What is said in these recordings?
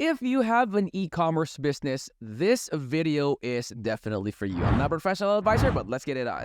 If you have an e-commerce business, this video is definitely for you. I'm not a professional advisor, but let's get it on.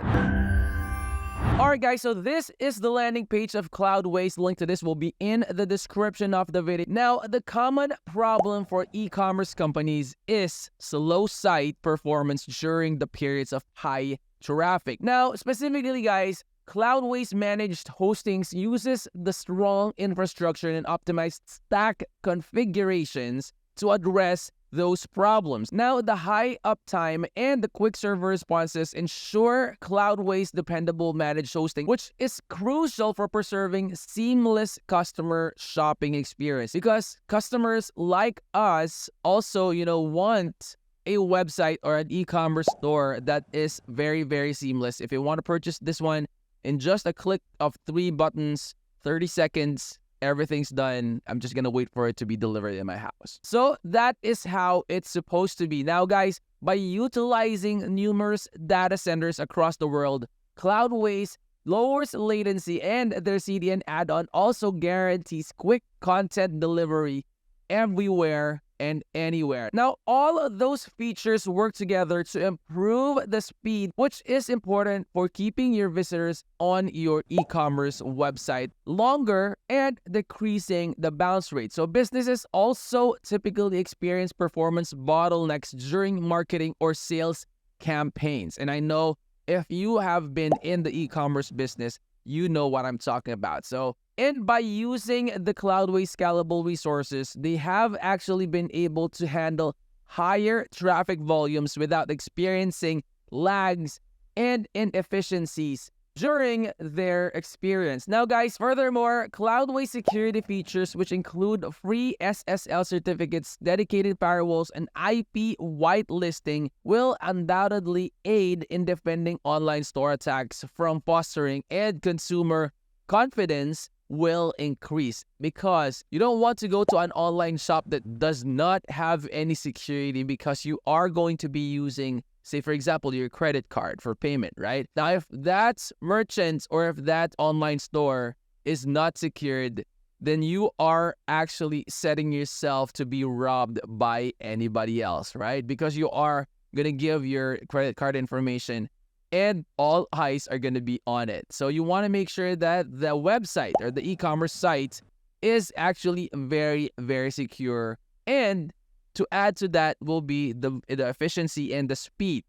Alright guys, so this is the landing page of Cloudways. Link to this will be in the description of the video. Now, the common problem for e-commerce companies is slow site performance during the periods of high traffic. Now, specifically guys, Cloudways Managed Hostings uses the strong infrastructure and optimized stack configurations to address those problems. Now, the high uptime and the quick server responses ensure Cloudways dependable managed hosting, which is crucial for preserving seamless customer shopping experience, because customers like us also, want a website or an e-commerce store that is very, very seamless. If you want to purchase this one in just a click of 3 buttons, 30 seconds, everything's done. I'm just gonna wait for it to be delivered in my house. So that is how it's supposed to be. Now guys, by utilizing numerous data centers across the world, Cloudways lowers latency, and their CDN add-on also guarantees quick content delivery everywhere and anywhere. Now, all of those features work together to improve the speed, which is important for keeping your visitors on your e-commerce website longer and decreasing the bounce rate. So businesses also typically experience performance bottlenecks during marketing or sales campaigns. And I know if you have been in the e-commerce business, you know what I'm talking about. And by using the Cloudways scalable resources, they have actually been able to handle higher traffic volumes without experiencing lags and inefficiencies during their experience. Now guys, furthermore, Cloudways security features, which include free SSL certificates, dedicated firewalls, and IP whitelisting, will undoubtedly aid in defending online store attacks from fostering, and consumer confidence will increase, because you don't want to go to an online shop that does not have any security, because you are going to be using, say for example, your credit card for payment, right? Now, if that merchant or if that online store is not secured, then you are actually setting yourself to be robbed by anybody else, right? Because you are going to give your credit card information and all eyes are going to be on it. So you want to make sure that the website or the e-commerce site is actually very, very secure. And to add to that will be the efficiency and the speed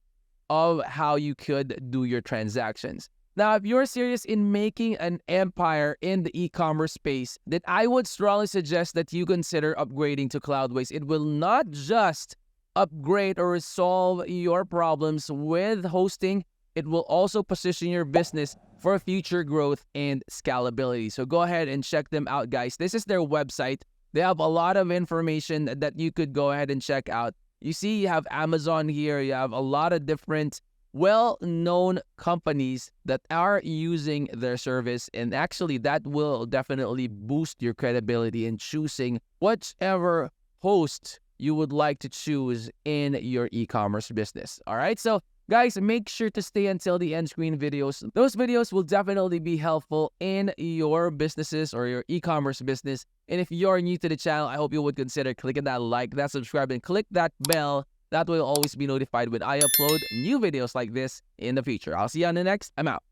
of how you could do your transactions. Now, if you're serious in making an empire in the e-commerce space, then I would strongly suggest that you consider upgrading to Cloudways. It will not just upgrade or resolve your problems with hosting, it will also position your business for future growth and scalability. So go ahead and check them out, guys. This is their website. They have a lot of information that you could go ahead and check out. You see, you have Amazon here. You have a lot of different well-known companies that are using their service. And actually, that will definitely boost your credibility in choosing whichever host you would like to choose in your e-commerce business. All right, so guys, make sure to stay until the end screen videos. Those videos will definitely be helpful in your businesses or your e-commerce business. And if you're new to the channel, I hope you would consider clicking that like, that subscribe, and click that bell. That way you'll always be notified when I upload new videos like this in the future. I'll see you on the next. I'm out.